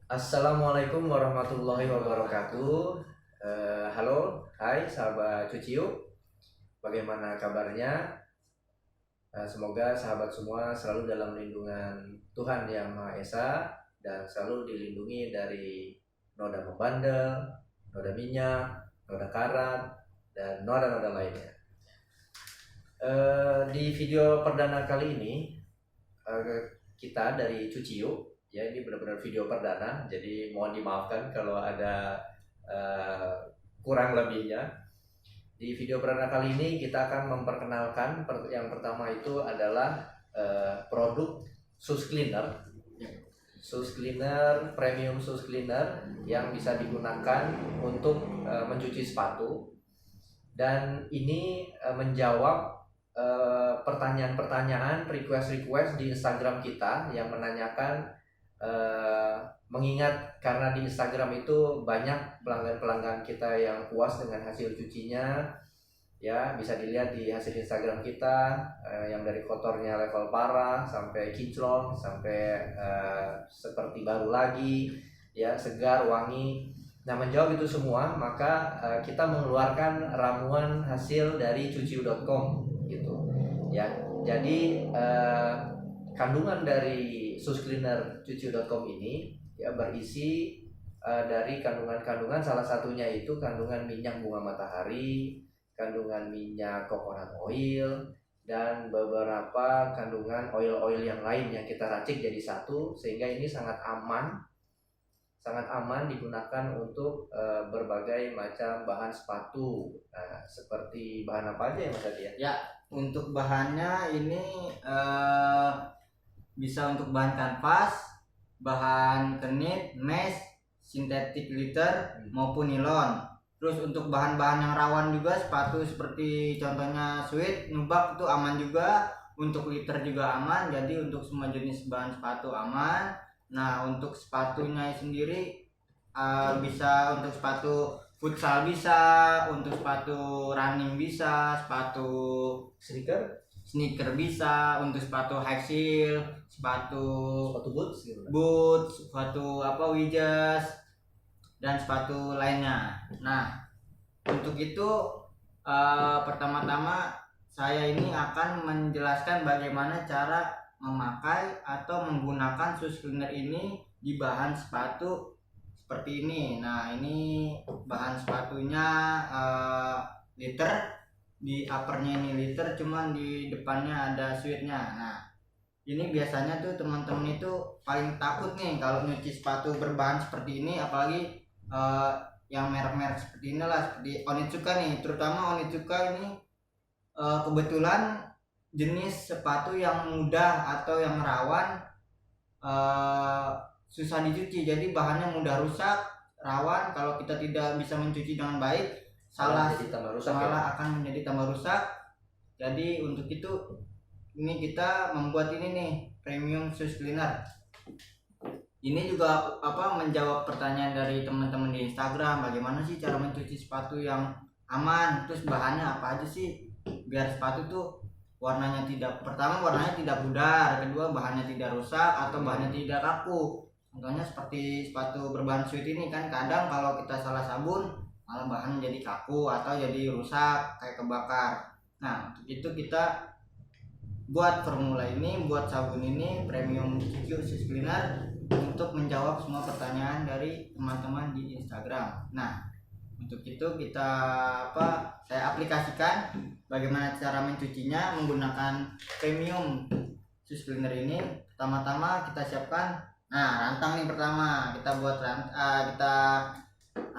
Assalamualaikum warahmatullahi wabarakatuh. Halo, hai sahabat Cuciu, bagaimana kabarnya? Semoga sahabat semua selalu dalam lindungan Tuhan Yang Maha Esa dan selalu dilindungi dari noda membandel, noda minyak, noda karat, dan noda-noda lainnya. Di video perdana kali ini kita dari Cuciu, ya ini benar-benar video perdana, jadi mohon dimaafkan kalau ada kurang lebihnya. Di video perdana kali ini kita akan memperkenalkan yang pertama itu adalah produk shoes cleaner, premium shoes cleaner yang bisa digunakan untuk mencuci sepatu, dan ini menjawab pertanyaan-pertanyaan, request di Instagram kita yang menanyakan, mengingat karena di Instagram itu banyak pelanggan-pelanggan kita yang puas dengan hasil cucinya, ya bisa dilihat di hasil Instagram kita, yang dari kotornya level parah sampai kinclong sampai seperti baru lagi, ya segar, wangi. Nah, menjawab itu semua, maka kita mengeluarkan ramuan hasil dari cuciu.com gitu ya. Jadi kandungan dari shoes cleaner cuciu.com ini ya berisi dari kandungan salah satunya itu kandungan minyak bunga matahari, kandungan minyak coconut oil, dan beberapa kandungan oil-oil yang lain yang kita racik jadi satu, sehingga ini sangat aman digunakan untuk berbagai macam bahan sepatu. Nah, seperti bahan apa aja ya Mas Adi ya? Ya, untuk bahannya ini bisa untuk bahan kanvas, bahan kenit, mesh, sintetik glitter maupun nilon. Terus untuk bahan-bahan yang rawan juga sepatu seperti contohnya suede, nubak itu aman juga. Untuk glitter juga aman. Jadi untuk semua jenis bahan sepatu aman. Nah, untuk sepatunya sendiri bisa untuk sepatu futsal bisa, untuk sepatu running bisa, sepatu sneaker bisa, untuk sepatu high heel, sepatu boots gitu. Sepatu wedges dan sepatu lainnya. Nah, untuk itu pertama-tama saya ini akan menjelaskan bagaimana cara memakai atau menggunakan shoes cleaner ini di bahan sepatu seperti ini. Nah, ini bahan sepatunya liter, di uppernya ini liter, cuman di depannya ada suede-nya. Nah, ini biasanya tuh teman-teman itu paling takut nih kalau nyuci sepatu berbahan seperti ini, apalagi yang merek-merek seperti inilah, seperti Onitsuka nih, terutama Onitsuka ini kebetulan jenis sepatu yang mudah atau yang rawan susah dicuci, jadi bahannya mudah rusak, rawan kalau kita tidak bisa mencuci dengan baik, akan menjadi tambah rusak. Jadi untuk itu ini kita membuat ini nih, premium shoes cleaner. Ini juga menjawab pertanyaan dari teman-teman di Instagram, bagaimana sih cara mencuci sepatu yang aman, terus bahannya apa aja sih biar sepatu tuh warnanya tidak pudar, kedua bahannya tidak rusak atau bahannya tidak kaku. Contohnya seperti sepatu berbahan suede ini kan kadang kalau kita salah sabun malah bahan jadi kaku atau jadi rusak kayak kebakar. Nah, untuk itu kita buat formula ini, buat sabun ini premium Q shoes cleaner untuk menjawab semua pertanyaan dari teman-teman di Instagram. Nah, untuk itu saya aplikasikan bagaimana cara mencucinya menggunakan premium shoes cleaner ini. Pertama-tama kita siapkan rantang nih. Pertama kita kita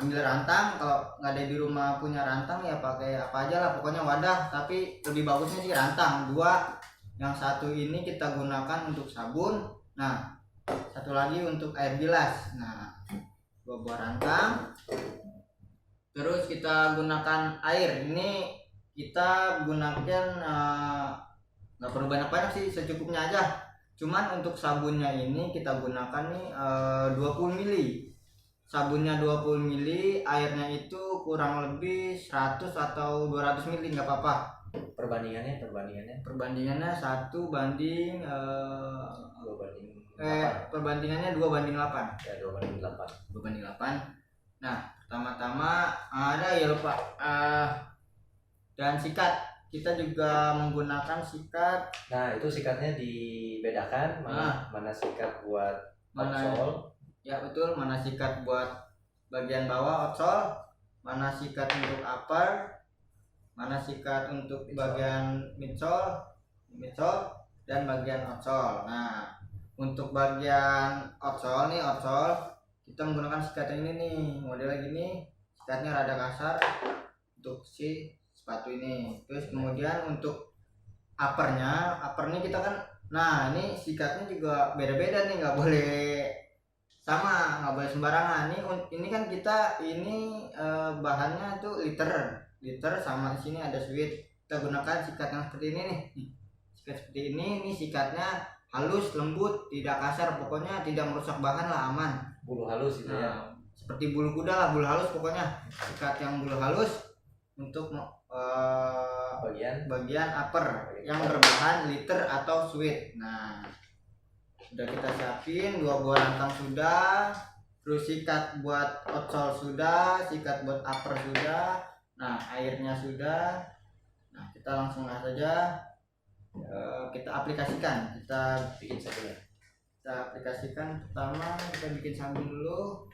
ambil rantang. Kalau nggak ada di rumah punya rantang ya pakai apa aja lah, pokoknya wadah, tapi lebih bagusnya sih rantang 2. Yang satu ini kita gunakan untuk sabun, nah satu lagi untuk air bilas. Nah, 2 buah rantang. Terus kita gunakan air, ini kita gunakan nggak perlu banyak-banyak sih, secukupnya aja. Cuman untuk sabunnya ini kita gunakan nih 20 ml. Sabunnya 20 ml, airnya itu kurang lebih 100 atau 200 ml, nggak apa-apa. Perbandingannya 1 banding 2 banding perbandingannya 2:8. Ya, 2:8. 2:8. Nah, pertama-tama ada ya lupa. Dan sikat. Kita juga menggunakan sikat. Nah, itu sikatnya dibedakan mana sikat buat outsole. Ya betul, mana sikat buat bagian bawah outsole, mana sikat untuk upper, mana sikat untuk bagian midsole, dan bagian outsole. Nah, untuk bagian outsole kita menggunakan sikat ini nih, modelnya gini. Sikatnya rada kasar untuk si sepatu ini. Terus kemudian untuk uppernya kita kan, nah ini sikatnya juga beda-beda nih, nggak boleh sama, nggak boleh sembarangan. Ini kan kita bahannya tuh liter sama di sini ada sweet. Kita gunakan sikat yang seperti ini nih. Sikat seperti ini sikatnya halus, lembut, tidak kasar, pokoknya tidak merusak bahan lah, aman. Bulu halus gitu ya. Seperti bulu kuda lah, bulu halus pokoknya. Sikat yang bulu halus untuk bagian upper yang berbahan liter atau sweet. Nah, sudah kita siapin 2 buah rantang sudah, terus sikat buat outsole sudah, sikat buat upper sudah. Nah, airnya sudah. Nah, kita langsung saja kita aplikasikan. Kita bikin sabunnya. Kita aplikasikan. Pertama kita bikin sabun dulu.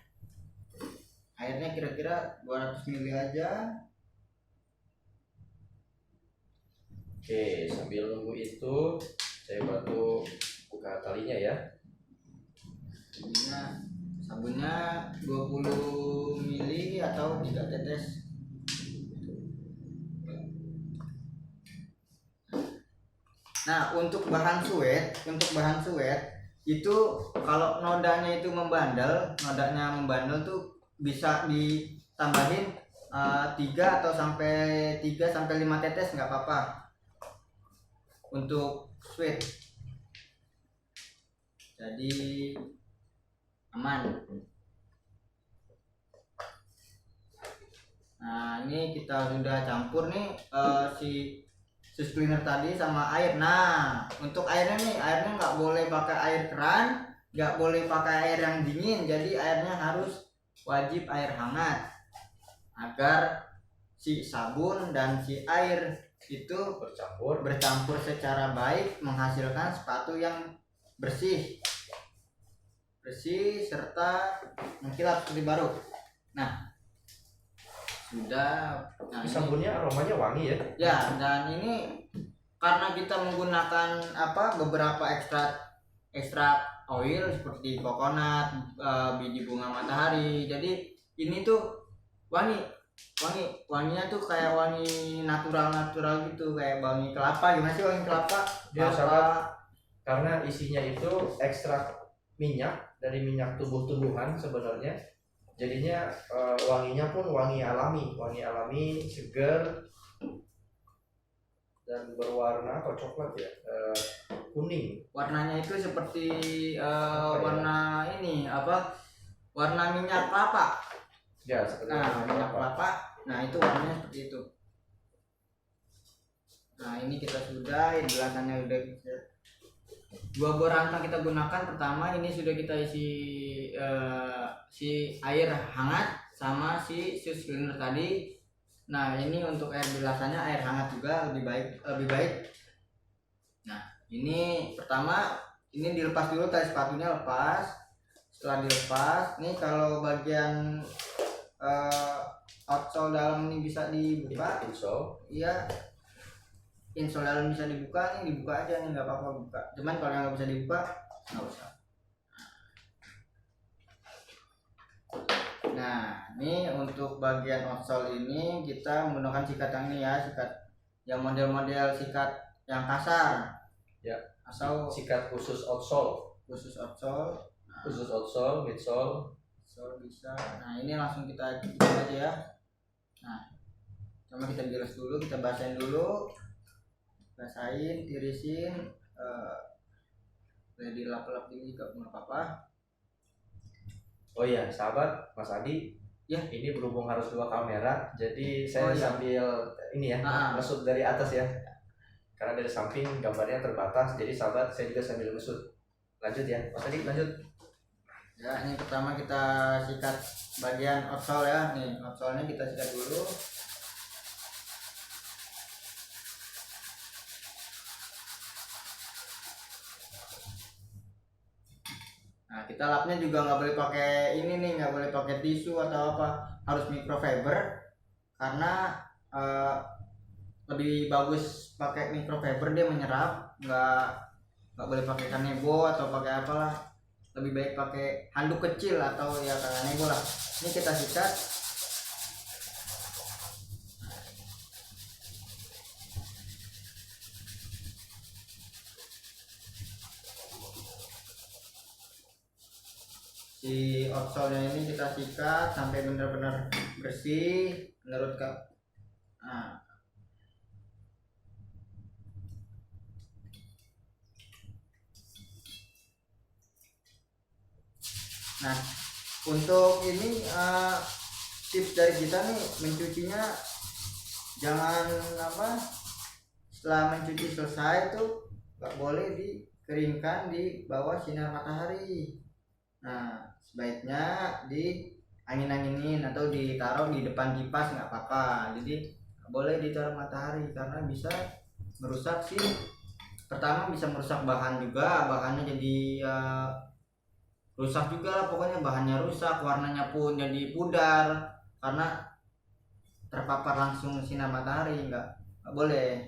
Airnya kira-kira 200 ml aja. Oke, sambil nunggu itu saya bantu buka talinya ya. Sabunnya 20 ml atau 3 tetes. Nah, untuk bahan suet itu kalau nodanya membandel tuh bisa ditambahin 3 sampai 5 tetes, nggak apa-apa untuk sweet. Jadi aman. Nah, ini kita sudah campur nih si sus cleaner tadi sama air. Nah, untuk airnya nggak boleh pakai air keran, nggak boleh pakai air yang dingin. Jadi airnya harus wajib air hangat agar si sabun dan si air itu bercampur secara baik, menghasilkan sepatu yang bersih serta mengkilap seperti baru. Nah, sudah. Nah, sabunnya aromanya wangi ya. Ya, dan ini karena kita menggunakan beberapa ekstrak oil seperti coconut, biji bunga matahari. Jadi ini tuh wanginya tuh kayak wangi natural gitu, kayak wangi kelapa. Gimana sih wangi kelapa? Ya, sahabat, karena isinya itu ekstrak minyak dari minyak tumbuh-tumbuhan sebenarnya. Jadinya wanginya pun wangi alami, segar dan berwarna coklat ya, kuning. Warnanya itu seperti warna warna minyak kelapa. Ya, seperti minyak kelapa. Nah, itu warnanya seperti itu. Nah, ini kita sudah, belasannya udah 2 buah rantang kita gunakan. Pertama ini sudah kita isi si air hangat sama si sus cleaner tadi. Nah, ini untuk air bilasannya air hangat juga lebih baik. Nah, ini pertama ini dilepas dulu, tali sepatunya lepas. Setelah dilepas, nih kalau bagian outsole dalam ini bisa dibuka. Iya. Insole dalam bisa dibuka aja nih, nggak apa-apa buka. Cuman kalau yang nggak bisa dibuka nggak usah. Nah, ini untuk bagian outsole ini kita menggunakan sikat yang ini ya, sikat yang model-model sikat yang kasar. Ya. Atau sikat khusus outsole. Nah, khusus outsole, midsole. Bisa. Nah, ini langsung kita bikin aja ya. Nah, coba kita bilas dulu, kita basahin dulu. Basahin, tirisin, boleh dilap-lap ini juga nggak apa-apa. Oh iya, sahabat, Mas Adi. Ya. Ini berhubung harus 2 kamera, jadi saya sambil ini ya, mesut dari atas ya. Karena dari samping gambarnya terbatas, jadi sahabat saya juga sambil mesut. Lanjut ya, Mas Adi, lanjut. Ya, ini pertama kita sikat bagian outsole ya. Nih, outsole-nya kita sikat dulu. Nah, kita lapnya juga nggak boleh pakai ini nih, nggak boleh pakai tisu atau apa, harus microfiber karena lebih bagus pakai microfiber, dia menyerap. Nggak boleh pakai kanebo atau pakai apalah, lebih baik pakai handuk kecil atau ya kanebo lah. Ini kita sikat. Si outsole-nya ini kita sikat sampai benar-benar bersih menurut nah. Nah, untuk ini tips dari kita nih, mencucinya jangan setelah mencuci selesai tuh nggak boleh dikeringkan di bawah sinar matahari. Nah, sebaiknya di angin-anginin atau ditaruh di depan kipas nggak apa-apa. Jadi nggak boleh ditaruh matahari karena bisa merusak sih. Pertama bisa merusak bahan juga, bahannya jadi rusak juga lah, pokoknya bahannya rusak, warnanya pun jadi pudar karena terpapar langsung sinar matahari. Nggak boleh.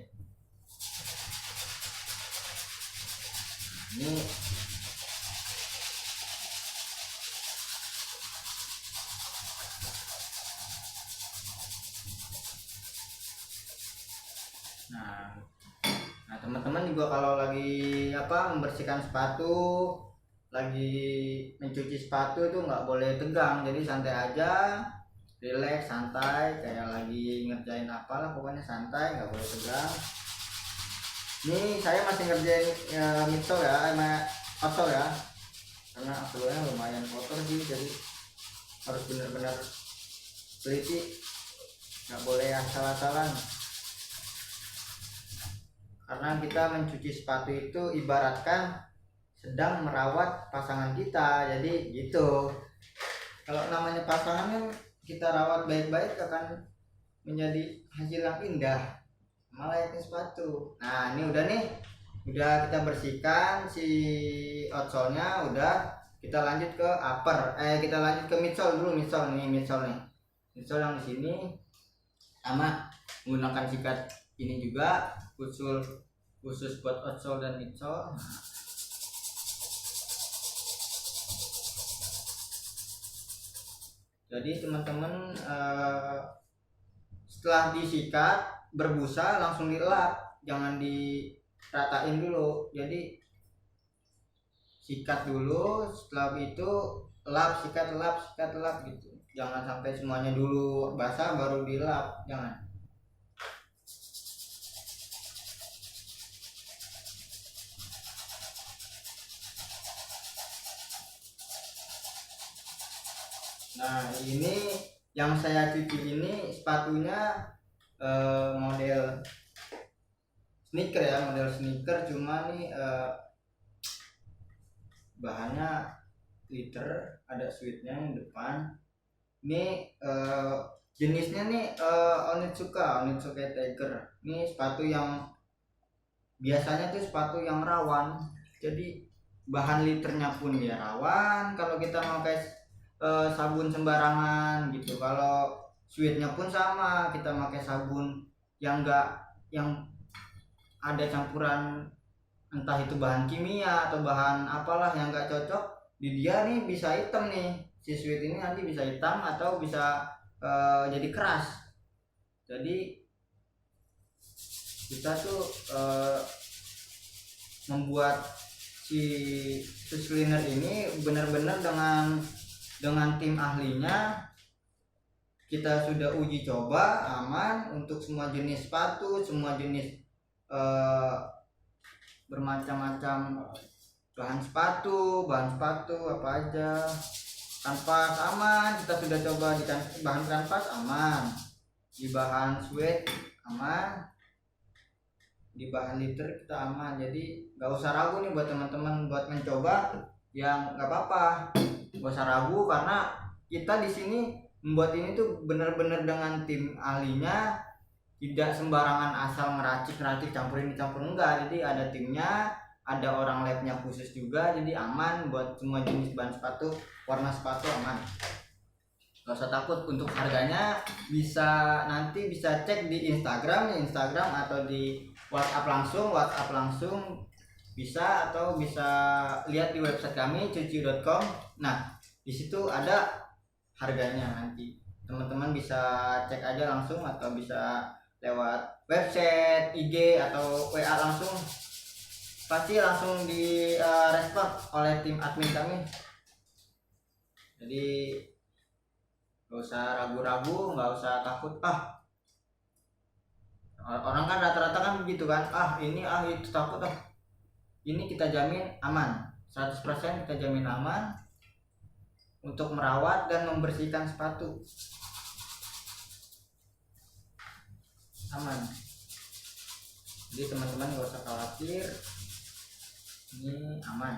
Ini nah teman-teman juga kalau lagi membersihkan sepatu, lagi mencuci sepatu itu nggak boleh tegang, jadi santai aja, relax, santai, kayak lagi ngerjain apalah, pokoknya santai, nggak boleh tegang. Ini saya masih ngerjain midsole ya, outsole ya, karena outsole-nya lumayan kotor sih, jadi harus benar-benar teliti, nggak boleh asal-asalan. Karena kita mencuci sepatu itu ibaratkan sedang merawat pasangan kita, jadi gitu. Kalau namanya pasangan kan kita rawat baik-baik akan menjadi hasil yang indah, melayani sepatu. Nah, ini udah kita bersihkan si outsole-nya, udah. Kita lanjut ke kita lanjut ke midsole dulu. Midsole yang di sini sama menggunakan sikat ini juga khusus buat outsole dan midsole. Jadi teman-teman setelah disikat berbusa langsung dilap, jangan diratain dulu. Jadi sikat dulu, setelah itu lap, sikat lap gitu. Jangan sampai semuanya dulu basah baru dilap, jangan. Nah, ini yang saya cuci ini sepatunya model sneaker, cuma nih bahannya liter, ada sweetnya di depan. Ini jenisnya nih Onitsuka Tiger. Ini sepatu yang biasanya tuh sepatu yang rawan, jadi bahan liternya pun ya rawan kalau kita mau pakai sabun sembarangan gitu. Kalau sweetnya pun sama, kita pakai sabun yang ada campuran entah itu bahan kimia atau bahan apalah yang enggak cocok di dia nih, bisa hitam nih, si sweet ini nanti bisa hitam atau bisa jadi keras. Jadi kita tuh membuat si shoes cleaner ini benar-benar dengan tim ahlinya. Kita sudah uji coba aman untuk semua jenis sepatu, semua jenis bermacam-macam bahan sepatu apa aja. Kanvas aman, kita sudah coba di bahan kanvas aman, di bahan suede aman, di bahan liter kita aman. Jadi nggak usah ragu nih buat teman-teman buat mencoba, yang nggak apa-apa, nggak usah ragu karena kita di sini membuat ini tuh benar-benar dengan tim ahlinya, tidak sembarangan asal ngeracik campurin dicampur, enggak. Jadi ada timnya, ada orang labnya khusus juga, jadi aman buat semua jenis bahan sepatu, warna sepatu aman. Gak usah takut. Untuk harganya nanti bisa cek di Instagram atau di WhatsApp langsung bisa, atau bisa lihat di website kami cuci.com. Nah, di situ ada harganya, nanti teman-teman bisa cek aja langsung atau bisa lewat website, IG atau WA langsung. Pasti langsung di respon oleh tim admin kami. Jadi gak usah ragu-ragu, gak usah takut. Orang kan rata-rata kan begitu kan, ini itu takut. Ini kita jamin aman, 100% kita jamin aman untuk merawat dan membersihkan sepatu, aman. Jadi teman-teman gak usah khawatir, ini aman,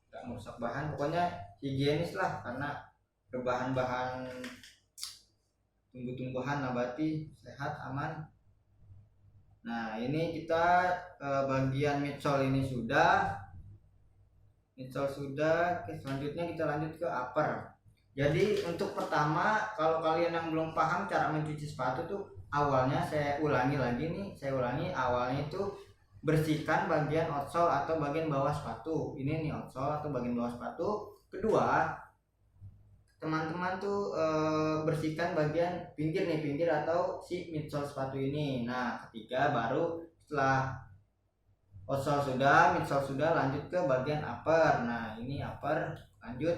gak merusak bahan, pokoknya higienis lah, karena berbahan-bahan tumbuh-tumbuhan nabati, sehat, aman. Nah, ini kita bagian midsole ini sudah. Oke, selanjutnya kita lanjut ke upper. Jadi untuk pertama, kalau kalian yang belum paham cara mencuci sepatu tuh, awalnya saya ulangi, awalnya itu bersihkan bagian outsole atau bagian bawah sepatu. Ini nih outsole atau bagian bawah sepatu. Kedua, teman-teman tuh bersihkan bagian pinggir atau si midsole sepatu ini. Nah, ketiga baru setelah outsole sudah, midsole sudah, lanjut ke bagian upper. Nah, ini upper, lanjut.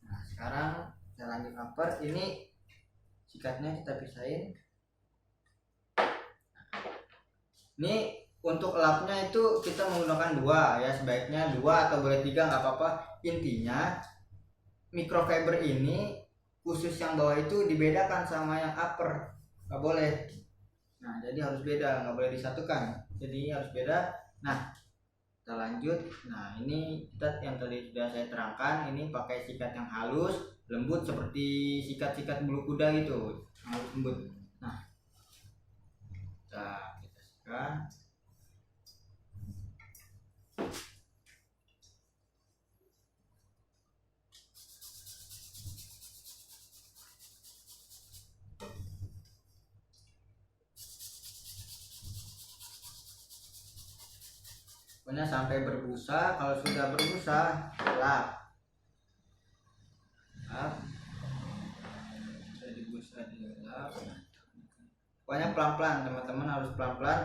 Nah, sekarang kita lanjut upper. Ini sikatnya kita pisahin. Ini untuk lapnya itu kita menggunakan 2 ya, sebaiknya 2 atau boleh 3, nggak apa-apa. Intinya microfiber ini khusus yang bawah itu dibedakan sama yang upper, nggak boleh. Nah, jadi harus beda, nggak boleh disatukan, jadi harus beda. Nah, kita lanjut. Nah, ini kita yang tadi sudah saya terangkan, ini pakai sikat yang halus lembut seperti sikat bulu kuda gitu, halus lembut. Nah, kita sikat. Pokoknya sampai berbusa. Kalau sudah berbusa, lap. Jadi busa dilap. Pokoknya pelan-pelan, teman-teman harus pelan-pelan.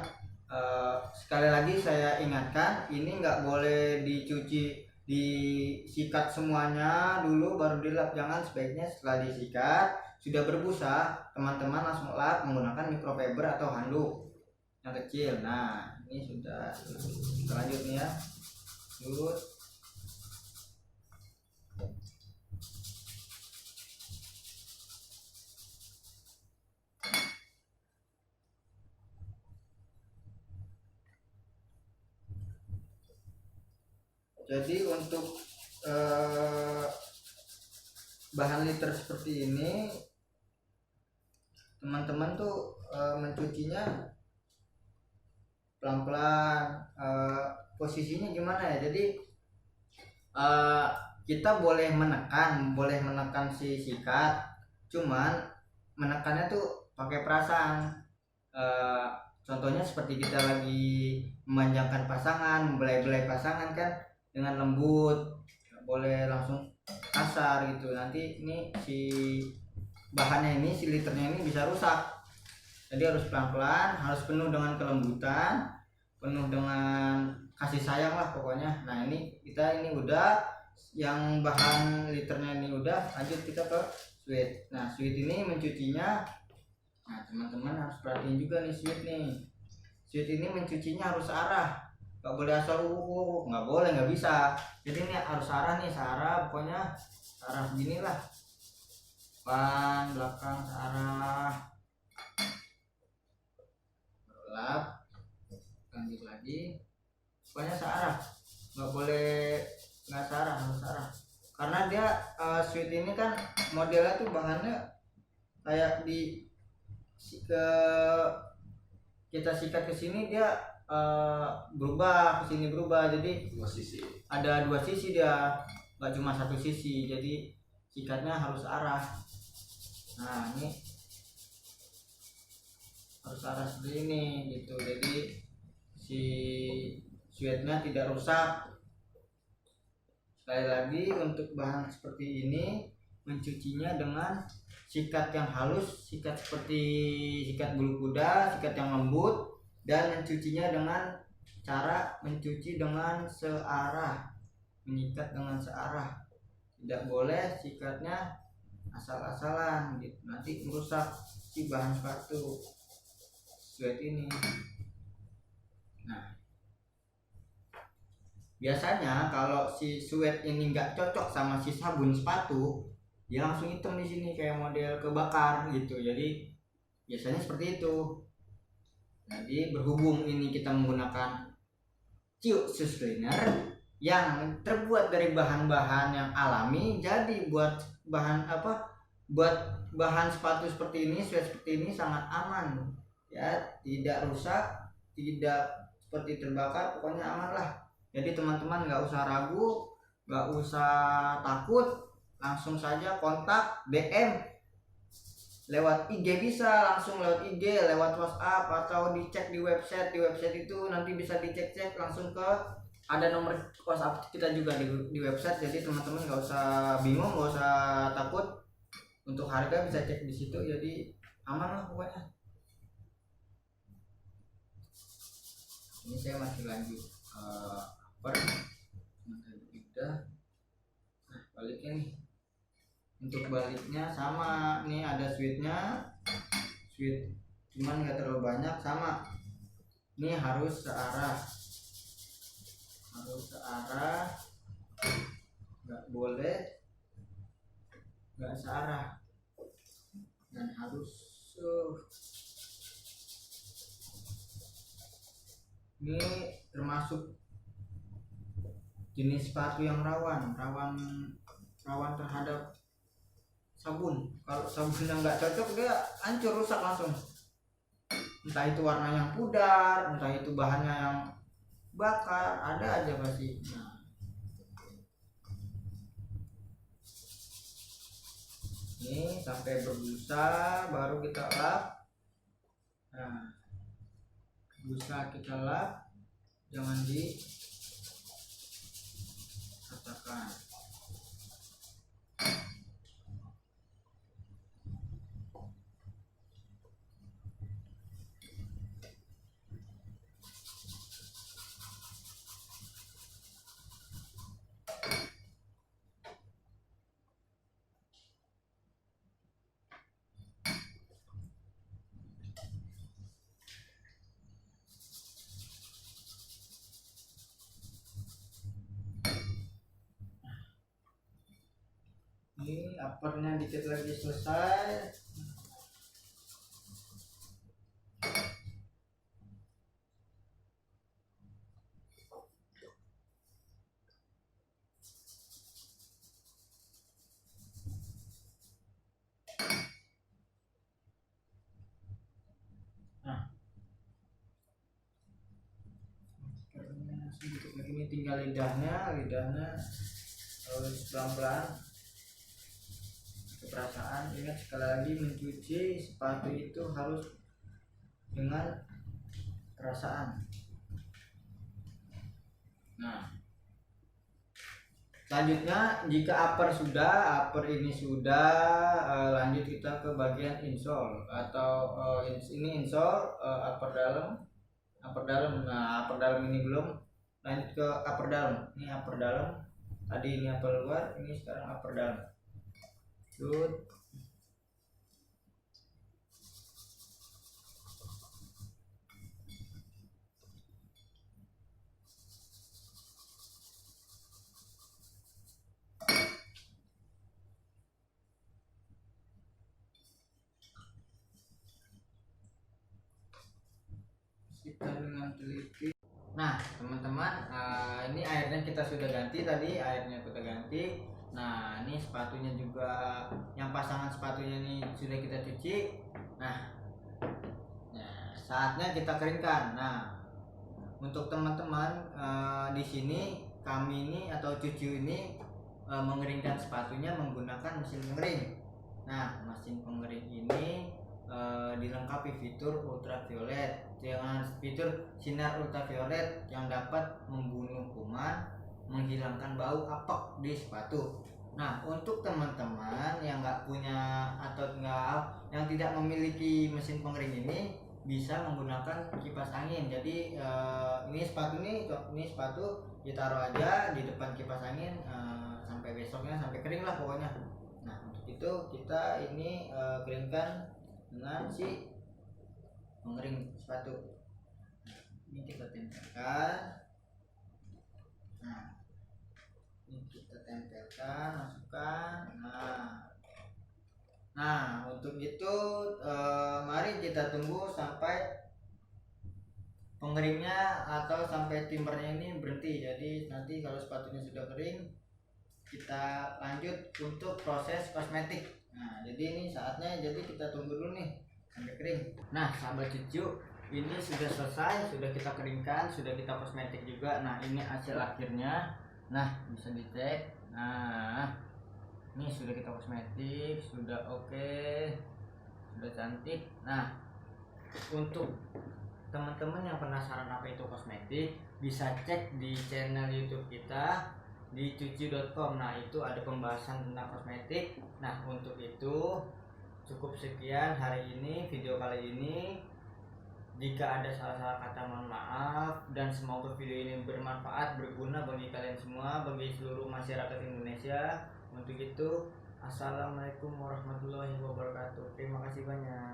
Sekali lagi saya ingatkan, ini nggak boleh dicuci, disikat semuanya dulu baru dilap. Jangan, sebaiknya setelah disikat sudah berbusa, teman-teman langsung lap menggunakan microfiber atau handuk yang kecil. Nah, ini sudah. Kita lanjut nih ya, lurus. Jadi untuk bahan liter seperti ini, teman-teman tuh mencucinya pelan-pelan. Posisinya gimana ya, jadi kita boleh menekan si sikat, cuman menekannya tuh pakai perasaan. Contohnya seperti kita lagi memanjangkan pasangan, membelai-belai pasangan kan, dengan lembut, nggak boleh langsung kasar gitu. Nanti ini si bahannya ini, si liternya ini bisa rusak. Jadi harus pelan-pelan, harus penuh dengan kelembutan, penuh dengan kasih sayang lah pokoknya. Nah, ini kita ini udah, yang bahan liternya ini udah, lanjut kita ke sweat. Nah, sweat ini mencucinya, nah teman-teman harus perhatiin juga nih sweat nih. Sweat ini mencucinya harus arah, nggak boleh asal nggak boleh, nggak bisa. Jadi ini harus arah nih, searah, pokoknya arah beginilah, depan belakang searah. lap, lanjut lagi, pokoknya searah, nggak boleh nggak searah, harus searah, karena dia sweet ini kan modelnya tuh bahannya kayak ke kita sikat ke sini dia berubah, ke sini berubah, jadi ada dua sisi dia, nggak cuma satu sisi, jadi sikatnya harus arah. Nah ini harus arah seperti ini gitu, jadi si sweatnya tidak rusak. Sekali lagi, untuk bahan seperti ini mencucinya dengan sikat yang halus, sikat seperti sikat bulu kuda, sikat yang lembut, dan mencucinya dengan cara mencuci dengan searah, menyikat dengan searah. Tidak boleh sikatnya asal-asalan gitu, nanti merusak si bahan sepatu sweat ini. Nah, biasanya kalau si sweat ini nggak cocok sama si sabun sepatu, dia langsung hitam di sini kayak model kebakar gitu. Jadi biasanya seperti itu. Jadi berhubung ini kita menggunakan Ciu Shoes Cleaner yang terbuat dari bahan-bahan yang alami, jadi buat bahan buat bahan sepatu seperti ini, sweat seperti ini sangat aman ya, tidak rusak, tidak seperti terbakar, pokoknya aman lah. Jadi teman-teman nggak usah ragu, nggak usah takut, langsung saja kontak DM lewat IG, bisa langsung lewat IG, lewat WhatsApp, atau dicek di website. Di website itu nanti bisa dicek-cek langsung ke, ada nomor WhatsApp kita juga di website. Jadi teman-teman nggak usah bingung, nggak usah takut, untuk harga bisa cek di situ, jadi aman lah pokoknya. Ini saya masih lanjut udah. Nah, baliknya nih, untuk baliknya sama nih, ada sweetnya, sweet cuman nggak terlalu banyak, sama ini harus searah, nggak boleh nggak searah, dan harus ini termasuk jenis sepatu yang rawan terhadap sabun. Kalau sabunnya nggak cocok, dia hancur, rusak langsung, entah itu warnanya yang pudar, entah itu bahannya yang bakar, ada aja pasti. Nah, ini sampai berbusa baru kita lap. Nah, busa kita lap, jangan dikatakan. Ini uppernya dikit lagi selesai. Nah, sedikit lagi, ini tinggal lidahnya harus pelan-pelan, keperasaan. Ingat sekali lagi, mencuci sepatu itu harus dengan perasaan. Nah, selanjutnya jika upper ini sudah, lanjut kita ke bagian insole atau ini insole, upper dalam. Nah, upper dalam ini belum, lanjut ke upper dalam. Ini upper dalam, tadi ini upper luar, ini sekarang upper dalam. Good. dengan teliti. Nah teman-teman, ini airnya kita sudah ganti tadi, airnya kita ganti. Nah ini sepatunya juga, yang pasangan sepatunya ini sudah kita cuci. Nah saatnya kita keringkan. Nah untuk teman-teman, di sini kami ini atau cucu ini mengeringkan sepatunya menggunakan mesin pengering. Nah mesin pengering ini dilengkapi fitur ultraviolet dengan fitur sinar ultraviolet yang dapat membunuh kuman, menghilangkan bau apek di sepatu. Nah untuk teman-teman yang nggak punya atau yang tidak memiliki mesin pengering ini, bisa menggunakan kipas angin. Jadi ini sepatu ditaruh aja di depan kipas angin sampai besoknya, sampai kering lah pokoknya. Nah untuk itu kita ini keringkan dengan si pengering sepatu. Ini kita tempelkan. Nah ini kita tempelkan, masukkan. Nah untuk itu mari kita tunggu sampai pengeringnya atau sampai timbernya ini berhenti. Jadi nanti kalau sepatunya sudah kering, kita lanjut untuk proses kosmetik. Nah jadi ini saatnya, jadi kita tunggu dulu nih sampai kering. Nah sahabat cucu, ini sudah selesai, sudah kita keringkan, sudah kita kosmetik juga. Nah ini hasil akhirnya. Nah bisa dicek. Nah ini sudah kita kosmetik, sudah oke, sudah cantik. Nah untuk teman-teman yang penasaran apa itu kosmetik, bisa cek di channel YouTube kita di cuci.com. Nah itu ada pembahasan tentang kosmetik. Nah untuk itu cukup sekian hari ini, video kali ini. Jika ada salah-salah kata mohon maaf, dan semoga video ini bermanfaat, berguna bagi kalian semua, bagi seluruh masyarakat Indonesia. Untuk itu, assalamualaikum warahmatullahi wabarakatuh. Terima kasih banyak.